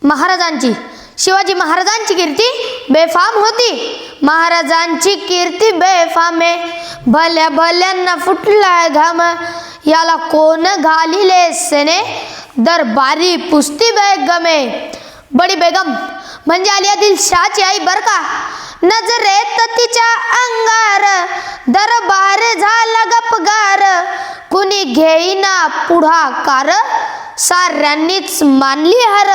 महाराजांची, शिवाजी महाराजांची कीर्ती बेफाम होती. महाराजांची कीर्ती बेफामे, भल्या भल्यांना फुटलाय घाम. याला कोण घालिले सेने, दरबारी पुस्ती बेगमे. बडी बेगम म्हणजे आली आदिलशाची आई बर का. नजरेत तिच्या अंगार, दरबार झाला गपगार. कुणी घेईना पुढाकार, साऱ्यांनीच मानली हार.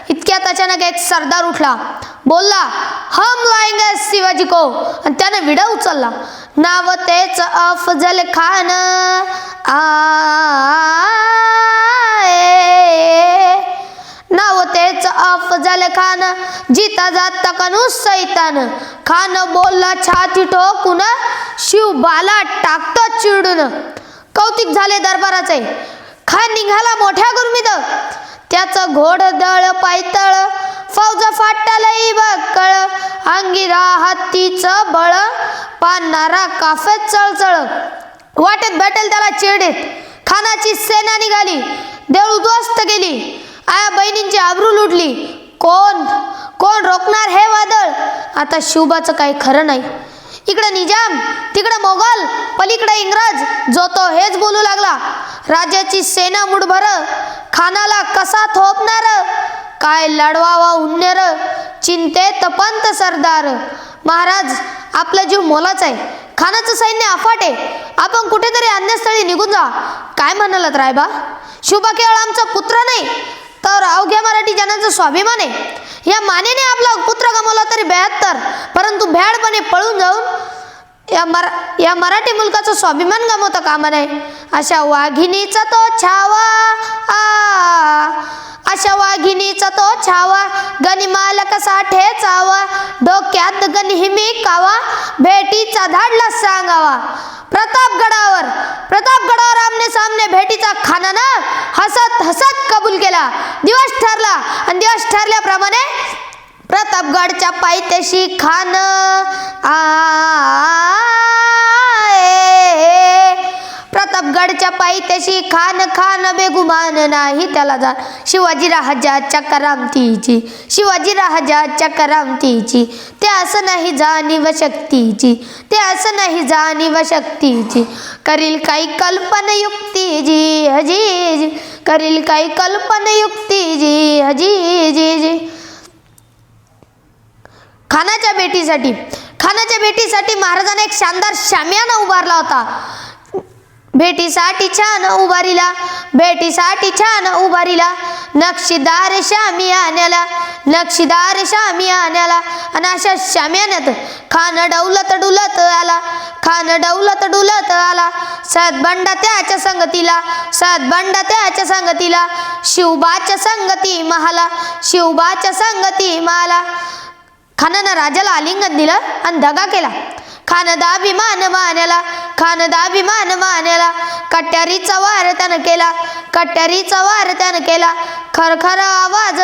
इतक्यात अचानक एक सरदार उठला, बोलला हम लाएंगे शिवाजी को, आणि त्याने विडा उचलला. नाव तेच अफजल खान. नाव तेच अफजल खान, जिता जाता कनु सैतान. खान बोलला छाती ठोकून, शिवबाला टाकतो चिडून. कौतिक झाले दरबाराचे. खान निघाला मोठ्या गुरमीत, त्याचं घोडदळ पायतळ. फौज फाटलई बक्कळ, अंगिरा हत्तीचं बळ. पानणारा काफेत चळचळ, वाटेत भेटेल त्याला चिरडीत. खानाची सेना निघाली, देऊळ उद्ध्वस्त केली. आया बहिणींची आबरू लुटली. कोण कोण रोखणार हे वादळ. आता शिवबाचं काही खरं नाही. इकडे निजाम, तिकडे मोगल, पलीकडे इंग्रज. जो तो हेच बोलू लागला. राजाची सेना मुठभर, खानाला कसा थोपणार. काय लढवावा उन्नेर, चिंतेत पंत सरदार. महाराज आपला जीव मोलाच आहे, खानाचं सैन्य अफाट आहे. आपण कुठेतरी अन्यस्थळी निघून जा. काय म्हणालात रायबा. शिवबा केवळ आमचा पुत्र नाही, तर अवघ्या मराठी जनाचा स्वाभिमान आहे. या मानेने आपला पुत्र गमावला तरी 72, परंतु भ्याडपणे पळून जाऊन या मराठी मुलकाचा स्वाभिमान गमावता कामा नये. अशा वाघिणीचा तो छावा, अशा वाघिणीचा तो छावा. गनिमाल कसा ठेचावा, डोक्यात गनिहिमी कावा. भेटीचा धाडला सांगावा. प्रतापगडावर आमने सामने भेटीचा खानानं हसत हसत कबूल केला. दिवस ठरला आणि दिवस ठरल्याप्रमाणे प्रतापगडच्या पायथ्याशी खान प्रतापगडच्या पायथ्याशी खान बेगुमान नाही त्याला जा. शिवाजी राजाच्या करामतीची, शिवाजी राजाच्या करामतीची. ते असं नाही जाणीव शक्तीची, ते असं नाही जाणीव शक्तीची. करील काही कल्पनयुक्ती जी हजी, करील काही कल्पनयुक्ती जी हजी. खानाच्या भेटीसाठी महाराजांनी एक शानदार शामियाना उभारला होता. भेटीसाठी छान उभारीला नक्षीदार शामियान्याला, नक्षीदार शामियान्याला. आणि अशा शामियान्यात खान डौलत डुलत आला. सदबंडा त्याच्या संगतीला, शिवबाच्या संगती मला. खानानं राजाला आलिंगन दिलं आणि दगा केला. खानदाभिमान मान्याला, कट्यारीचा वार त्यानं केला. खरखर आवाज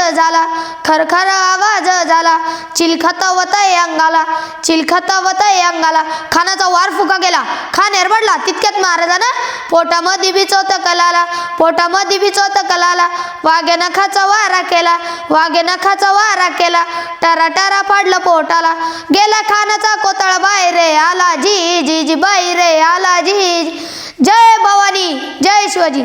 झाला, चिलखतवतय अंगाला. खानाचा वार फुका गेला. खान एरबडला. तितक्यात महाराजानं पोटामध्ये बिचवत कलाला. वाघे नखाचा वारा केला. टरा पाडलं पोटाला. गेला खानाचा कोतळ बाहेर आला जी बाहेर आला जी. जय भवानी, जय शिवाजी.